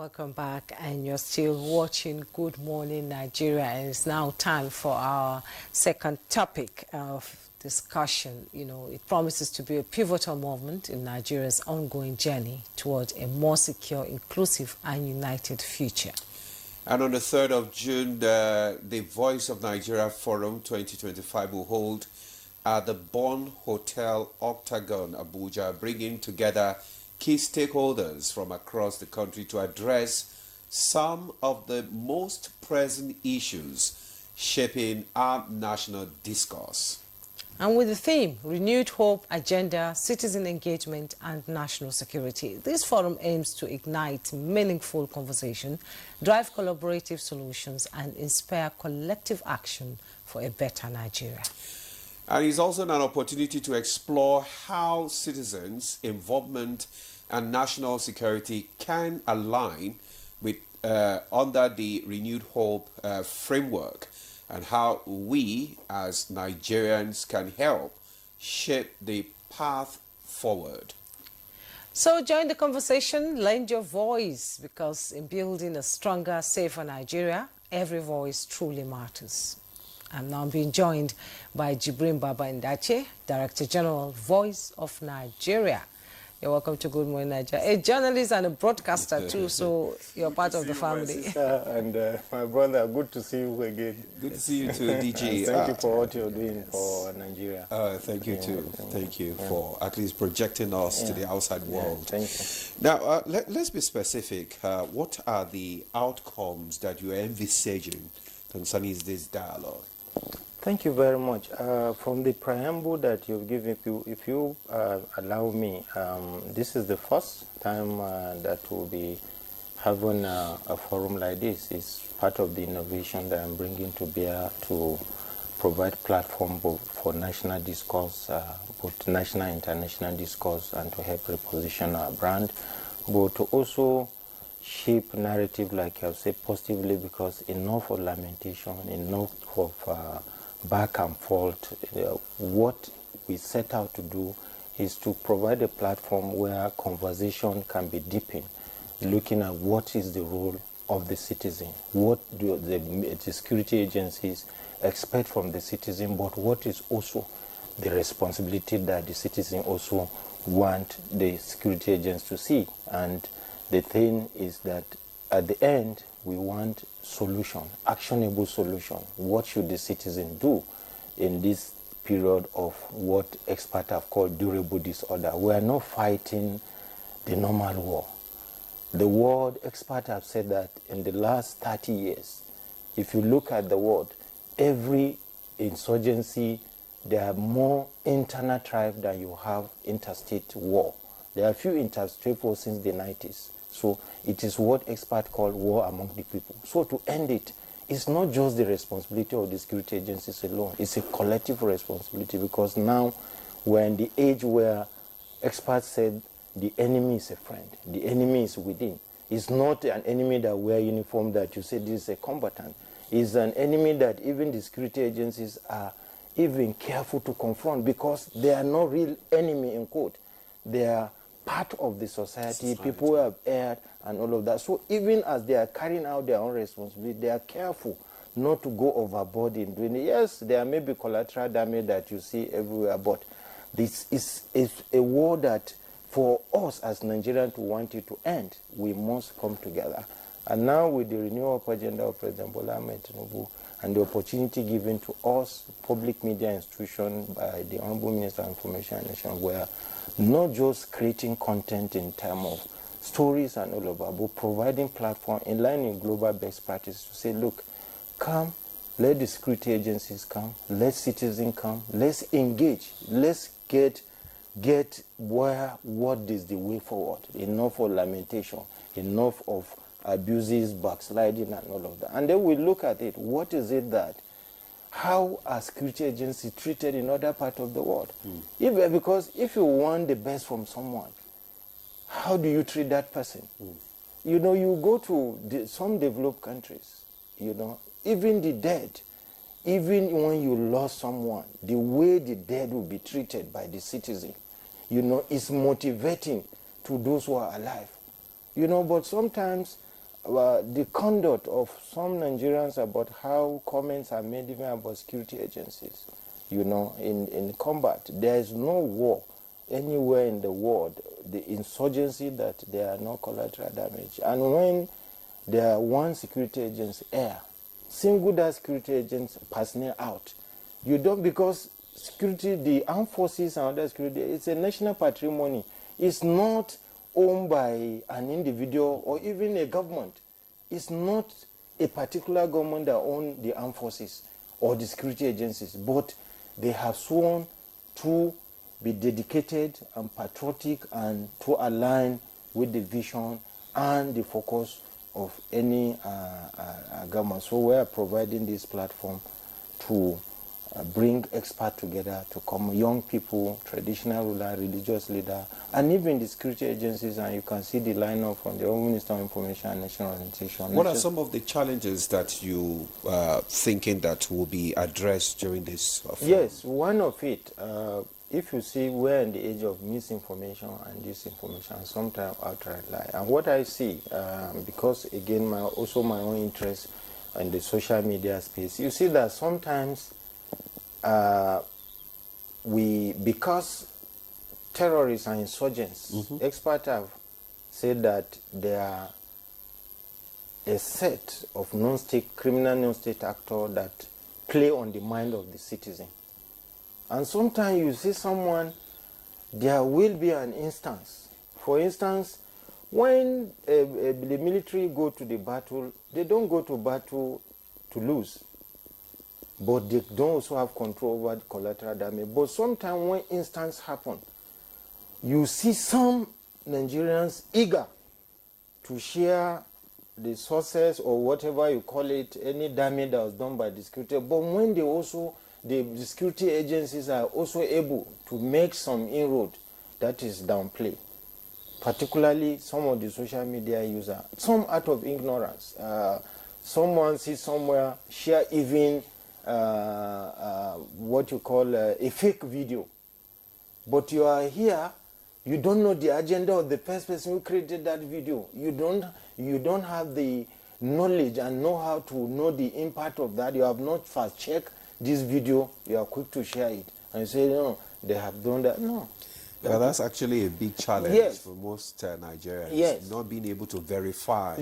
Welcome back, and you're still watching Good Morning Nigeria, and it's now time for our second topic of discussion. You know, it promises to be a pivotal moment in Nigeria's ongoing journey towards a more secure, inclusive and united future. And on the 3rd of June, the Voice of Nigeria Forum 2025 will hold at the Bon Hotel Octagon, Abuja, bringing together key stakeholders from across the country to address some of the most pressing issues shaping our national discourse. And with the theme, Renewed Hope, Agenda, Citizen Engagement and National Security, this forum aims to ignite meaningful conversation, drive collaborative solutions and inspire collective action for a better Nigeria. And it's also an opportunity to explore how citizens' involvement and national security can align with under the Renewed Hope framework, and how we as Nigerians can help shape the path forward. So join the conversation, lend your voice, because in building a stronger, safer Nigeria, every voice truly matters. I'm now being joined by Jibrin Baba Ndache, Director General, Voice of Nigeria. You're welcome to Good Morning Nigeria. A journalist and a broadcaster too, so you're part of the family. My sister and my brother, good to see you again. Good to see you too, DG. Thank you for what you're doing for Nigeria. Thank you too. Thank you for at least projecting us to the outside world. Thank you. Now, let's be specific. What are the outcomes that you are envisaging concerning this dialogue? Thank you very much. From the preamble that you've given, if you allow me, this is the first time that we'll be having a forum like this. It's part of the innovation that I'm bringing to bear to provide platform for national discourse, both national and international discourse, and to help reposition our brand, but to also shape narrative, like I've said, positively, because enough of lamentation, enough of back and forth. What we set out to do is to provide a platform where conversation can be deepened, looking at what is the role of the citizen, what do the security agencies expect from the citizen, but what is also the responsibility that the citizen also want the security agents to see. And the thing is that at the end, we want solution, actionable solution. What should the citizen do in this period of what experts have called durable disorder? We are not fighting the normal war. The world, experts have said that in the last 30 years, if you look at the world, every insurgency, there are more internal strife than you have interstate war. There are few interstate wars since the 90s. So it is what experts call war among the people. So to end it, it's not just the responsibility of the security agencies alone. It's a collective responsibility, because now we're in the age where experts said the enemy is a friend. The enemy is within. It's not an enemy that wear uniform that you say this is a combatant. It's an enemy that even the security agencies are even careful to confront, because they are not real enemy in quote. They are part of the society, people who have erred and all of that. So even as they are carrying out their own responsibility, they are careful not to go overboard in doing it. Yes, there may be collateral damage that you see everywhere, but this is a war that for us as Nigerians to want it to end, we must come together. And now with the renewal agenda of President Bola Ahmed Tinubu and the opportunity given to us, public media institution, by the Honorable Minister of Information and Nation, where not just creating content in terms of stories and all of that, but providing platform in line with global best practices to say, look, come, let the security agencies come, let citizens come, let's engage, let's get what is the way forward. Enough of lamentation, enough of abuses, backsliding and all of that. And then we look at it, what is it that, how are security agencies treated in other parts of the world? Because if you want the best from someone, how do you treat that person? You know, you go to some developed countries, you know, even the dead, even when you lost someone, the way the dead will be treated by the citizen, you know, is motivating to those who are alive. You know, but sometimes the conduct of some Nigerians about how comments are made even about security agencies, in combat. There is no war anywhere in the world, the insurgency, that there are no collateral damage. And when there are one security agency single that security agents personnel out, you don't, because security, the armed forces and other security, it's a national patrimony. It's not owned by an individual or even a government. It's not a particular government that owns the armed forces or the security agencies, but they have sworn to be dedicated and patriotic and to align with the vision and the focus of any government. So we are providing this platform to bring experts together to come, young people, traditional ruler, religious leader, and even the security agencies, and you can see the lineup from the Minister of Information and National Orientation. What are some of the challenges that you thinking that will be addressed during this forum? Yes, one of it, if you see, we're in the age of misinformation and disinformation, sometimes outright lie. And what I see, because again, also my own interest in the social media space, you see that sometimes because terrorists and insurgents, experts have said that there are a set of criminal non-state actors that play on the mind of the citizen. And sometimes you see someone, there will be an instance. For instance, when the military go to the battle, they don't go to battle to lose, but they don't also have control over the collateral damage. But sometimes when instances happen, you see some Nigerians eager to share the sources or whatever you call it, any damage that was done by the security. But when they also, the security agencies are also able to make some inroad, that is downplay. Particularly some of the social media users, some out of ignorance. Someone sees somewhere, share even what you call a fake video. But you are here, you don't know the agenda of the first person who created that video. You don't have the knowledge and know how to know the impact of that. You have not first checked this video, you are quick to share it. And you say, no, they have done that. No. Yeah, that's actually a big challenge for most Nigerians. Yes. Not being able to verify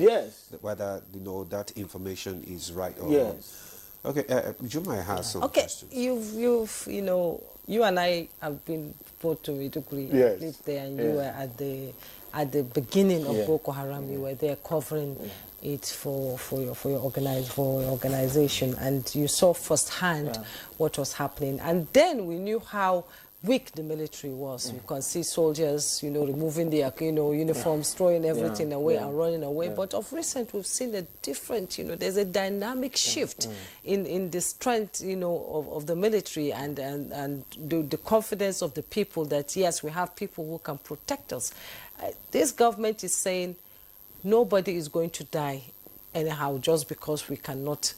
whether that information is right or wrong. Okay, Juma has some questions. You and I have been both to Maiduguri, lived there, and you were at the beginning of Boko Haram. You were there covering it for your organization, and you saw firsthand what was happening. And then we knew how weak the military was. You can see soldiers, removing their, uniforms, throwing everything away and running away. But of recent, we've seen a different, there's a dynamic shift in the strength, of the military and the confidence of the people that, yes, we have people who can protect us. This government is saying nobody is going to die anyhow just because we cannot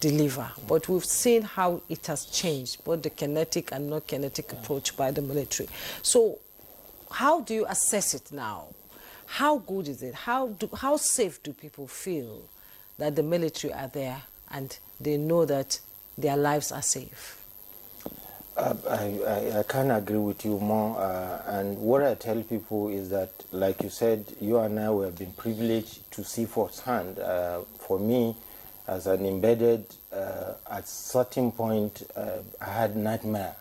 deliver. But we've seen how it has changed, both the kinetic and non-kinetic approach by the military. So how do you assess it now? How good is it? How safe do people feel that the military are there and they know that their lives are safe? I can't agree with you more. And what I tell people is that, like you said, you and I have been privileged to see firsthand. For me, as an embedded, at certain point, I had nightmare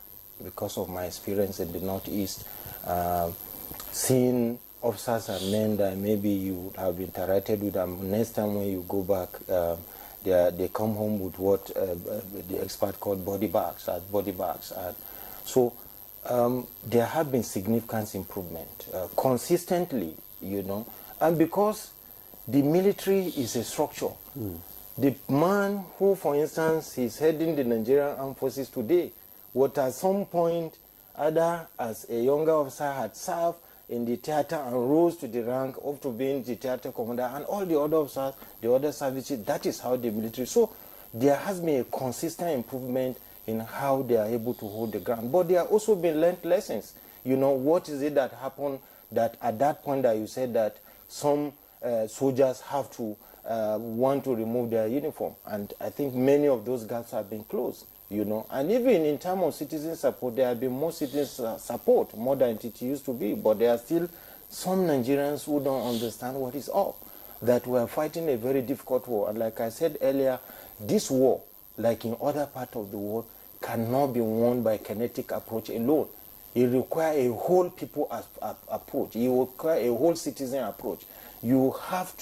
because of my experience in the Northeast, seeing officers and men that maybe you have interacted with them. Next time when you go back, they come home with what the expert called body bags. So there have been significant improvement consistently, and because the military is a structure. The man who, for instance, is heading the Nigerian Armed Forces today, what at some point, either as a younger officer had served in the theater and rose to the rank of to being the theater commander, and all the other officers, the other services, that is how the military. So there has been a consistent improvement in how they are able to hold the ground. But there have also been learned lessons. What is it that happened that at that point that you said that some soldiers have to want to remove their uniform. And I think many of those gaps have been closed, you know. And even in terms of citizen support, there have been more citizen support, more than it used to be. But there are still some Nigerians who don't understand what is up, that we are fighting a very difficult war. And like I said earlier, this war, like in other parts of the world, cannot be won by kinetic approach alone. It requires a whole people approach. It requires a whole citizen approach. We have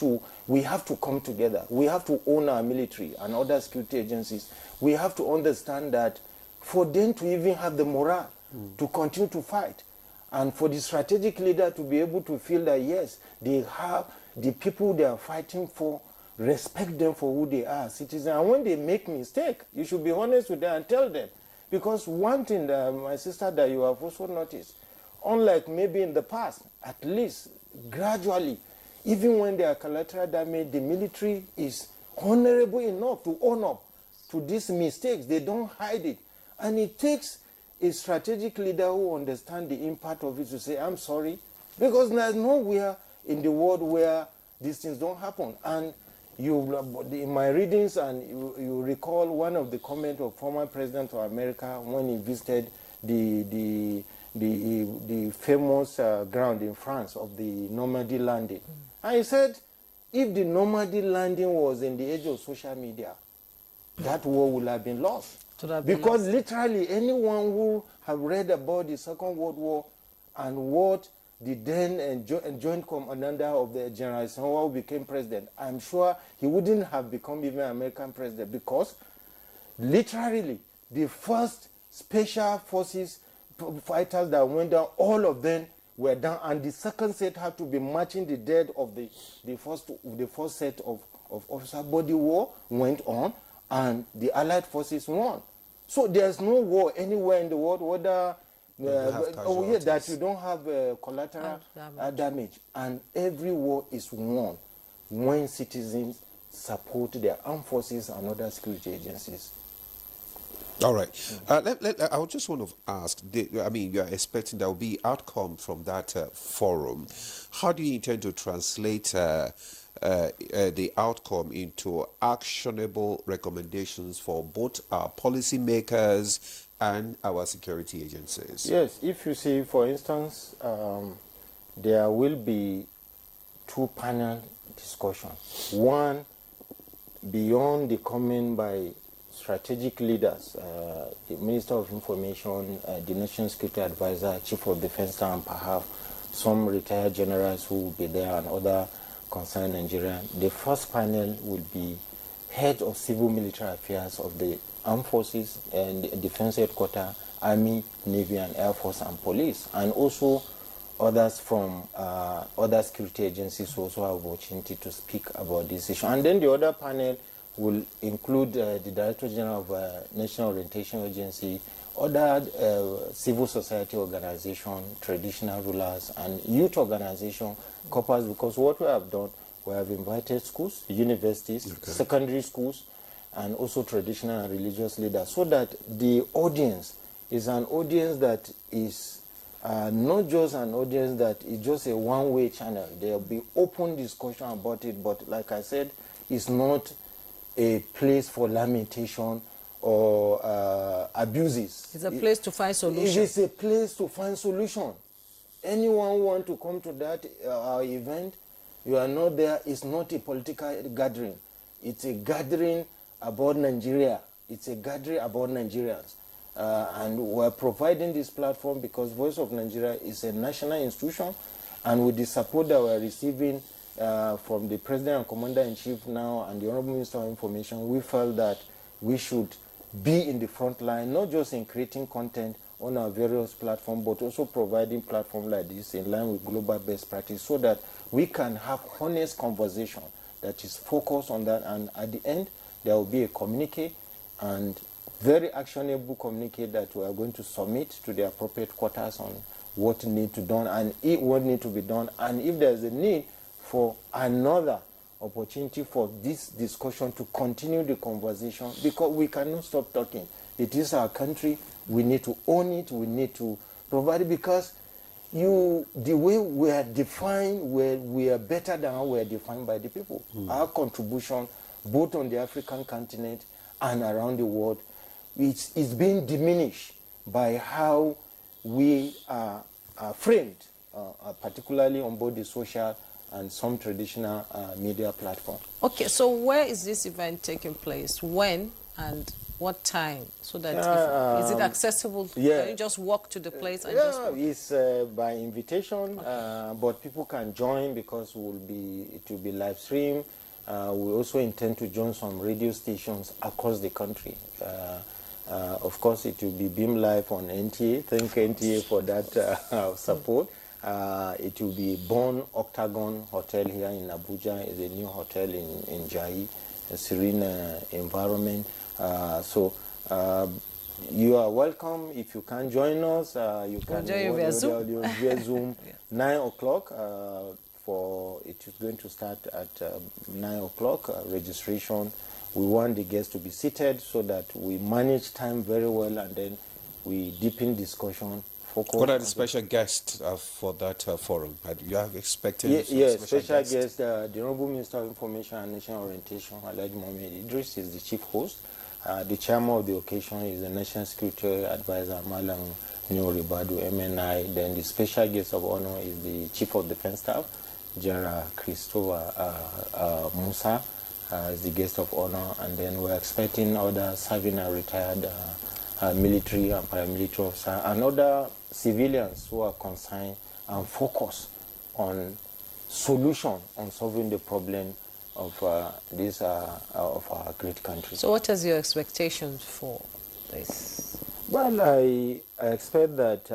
to come together. We have to own our military and other security agencies. We have to understand that for them to even have the morale to continue to fight, and for the strategic leader to be able to feel that, yes, they have the people they are fighting for, respect them for who they are, citizens. And when they make mistake, you should be honest with them and tell them. Because one thing that my sister, that you have also noticed, unlike maybe in the past, at least gradually, even when there are collateral damage, the military is honorable enough to own up to these mistakes. They don't hide it. And it takes a strategic leader who understands the impact of it to say, I'm sorry, because there's nowhere in the world where these things don't happen. And in my readings, and you recall one of the comments of former President of America when he visited the famous ground in France of the Normandy landing. And he said, if the Normandy landing was in the age of social media, that war would have been lost. Because literally anyone who have read about the Second World War and what the then joint commander of the General Eisenhower became president, I'm sure he wouldn't have become even American president, because literally the first special forces fighters that went down, all of them were down, and the second set had to be matching the dead of the first set of officers. But the war went on, and the Allied forces won. So there's no war anywhere in the world whether that you don't have collateral damage. And every war is won when citizens support their armed forces and other security agencies. All right. I just want to ask, I mean, you are expecting there will be outcome from that forum. How do you intend to translate the outcome into actionable recommendations for both our policymakers and our security agencies? Yes, if you see, for instance, there will be two panel discussions. One, beyond the comment by strategic leaders, the Minister of Information, the National Security Advisor, Chief of Defense Staff, and perhaps some retired generals who will be there and other concerned Nigerians. The first panel will be head of civil military affairs of the armed forces and defense headquarters, Army, Navy, and Air Force and Police, and also others from other security agencies who also have opportunity to speak about this issue. And then the other panel will include the Director General of National Orientation Agency, other civil society organizations, traditional rulers, and youth organizations, corpus, because what we have done, we have invited schools, universities, secondary schools, and also traditional and religious leaders, so that the audience is an audience that is not just an audience that is just a one-way channel. There will be open discussion about it, but like I said, it's not a place for lamentation or abuses. It's a place to find solutions. It is a place to find solution. Anyone who wants to come to that event, you are not there. It's not a political gathering. It's a gathering about Nigeria. It's a gathering about Nigerians. And we're providing this platform because Voice of Nigeria is a national institution, and with the support that we're receiving from the President and Commander-in-Chief now and the Honorable Minister of Information, we felt that we should be in the front line, not just in creating content on our various platforms, but also providing platforms like this in line with global best practice, so that we can have honest conversation that is focused on that, and at the end there will be a communique, and very actionable communique that we are going to submit to the appropriate quarters on what needs to be done and what needs to be done, and if there is a need for another opportunity for this discussion to continue the conversation, because we cannot stop talking. It is our country. We need to own it. We need to provide it, because the way we are defined, we are better than how we are defined by the people. Our contribution, both on the African continent and around the world, it's being diminished by how we are framed, particularly on both the social and some traditional media platforms. Okay, so where is this event taking place? When and what time? So that is it accessible? Yeah. Can you just walk to the place and Yeah, just walk? it's by invitation, but people can join because it will be live stream. We also intend to join some radio stations across the country. Of course, it will be beamed live on NTA. Thank NTA for that support. It will be Born Octagon Hotel here in Abuja. It's a new hotel in Jai, a serene environment. So you are welcome. If you can join us, you can join via Zoom. Via Zoom. Yeah. 9 o'clock. It is going to start at 9 o'clock. Registration. We want the guests to be seated so that we manage time very well, and then we deepen discussion. What are the special guests for that forum? You have expected special guest, the Honorable Minister of Information and National Orientation, Alhaji Mohammed Idris, is the chief host. The chairman of the occasion is the National Security Advisor, Malam Neo Ribadu, MNI. Then the special guest of honor is the Chief of Defense Staff, General Christopher Musa, is the guest of honor. And then we're expecting other serving and retired military and paramilitary officers and other civilians who are concerned and focused on solution on solving the problem of of our great country. So what is your expectations for this? Well, I expect that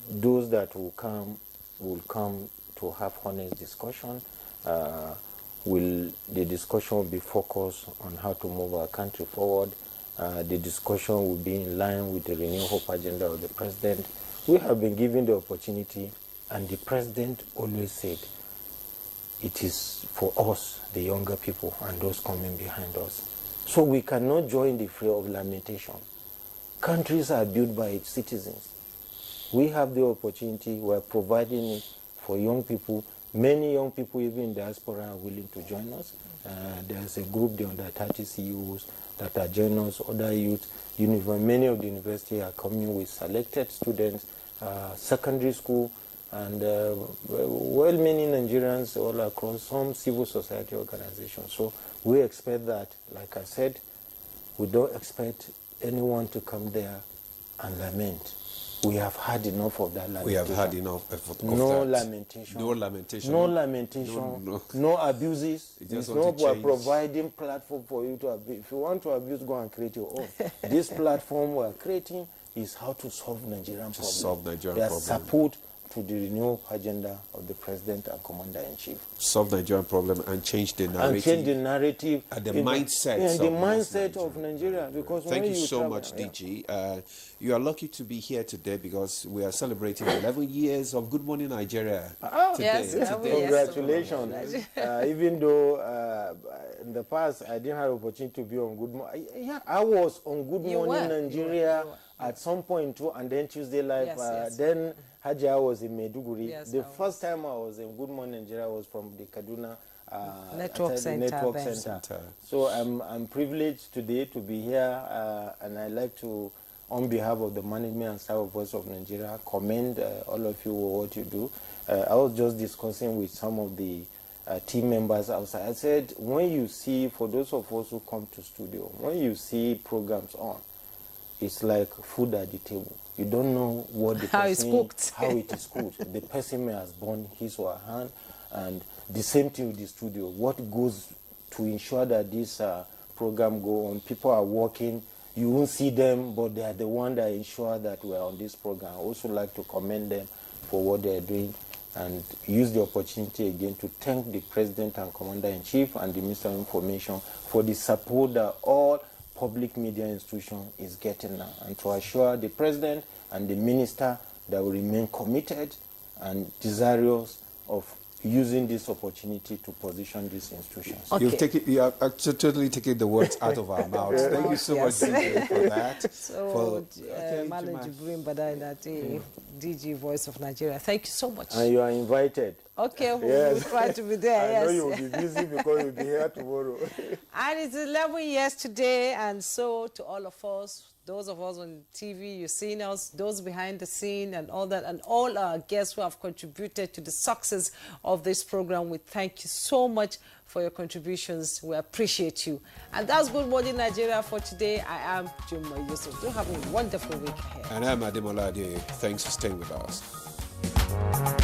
those that will come to have honest discussion. The discussion will be focused on how to move our country forward. The discussion will be in line with the Renew Hope agenda of the President. We have been given the opportunity, and the President always said, it is for us, the younger people, and those coming behind us. So we cannot join the fray of lamentation. Countries are built by its citizens. We have the opportunity, we are providing it for young people. Many young people, even in diaspora, are willing to join us. There's a group, the under 30 CEOs, that are joining us, other youth. Many of the university are coming with selected students, secondary school, and many Nigerians all across, some civil society organizations. So we expect that, like I said, we don't expect anyone to come there and lament. We have had enough of that lamentation. We have had enough of no that. Lamentation. No lamentation. No lamentation. No abuses. It's not providing platform for you to abuse. If you want to abuse, go and create your own. This platform we are creating is how to solve Nigerian problems. Solve Nigerian problems. Support to the renewal agenda of the President and Commander-in-Chief. Solve Nigerian problem and change the narrative. And change the narrative. And the mindset. And the mindset of Nigeria. Because thank you so much, DG. You are lucky to be here today because we are celebrating 11 years of Good Morning Nigeria today. Yes, congratulations. Even though in the past I didn't have the opportunity to be on Good Morning. I was on Good Morning Nigeria at some point too, and then Tuesday Live. Then Hajia was in Maiduguri. Yes, the first time I was in Good Morning Nigeria was from the Kaduna Network Center. So I'm privileged today to be here, and I like to, on behalf of the management and staff of Voice of Nigeria, commend all of you for what you do. I was just discussing with some of the team members outside. I said, when you see, for those of us who come to studio, when you see programs on, it's like food at the table. You don't know what the how it's cooked. How it is cooked. The person may have borne his or her hand, and the same thing with the studio. What goes to ensure that this program go on? People are working. You won't see them, but they are the one that ensure that we are on this program. I also like to commend them for what they are doing, and use the opportunity again to thank the President and Commander-in-Chief and the Minister of Information for the support that all public media institution is getting now, and to assure the President and the Minister that will remain committed and desirous of using this opportunity to position these institutions. Okay. You have totally taken the words out of our mouths. Thank you so much, DJ, for that. So, Malam Jibrin Badai, DG Voice of Nigeria, thank you so much. And you are invited. Okay, we'll try to be there. I know yes. you will be busy because you'll be here tomorrow. And it's 11 years today, and so to all of us, those of us on TV, you've seen us, those behind the scene and all that, and all our guests who have contributed to the success of this program, we thank you so much for your contributions. We appreciate you. And that's Good Morning Nigeria for today. I am Juma Yusuf. Do have a wonderful week ahead. And I'm Ademola Adeye. Thanks for staying with us.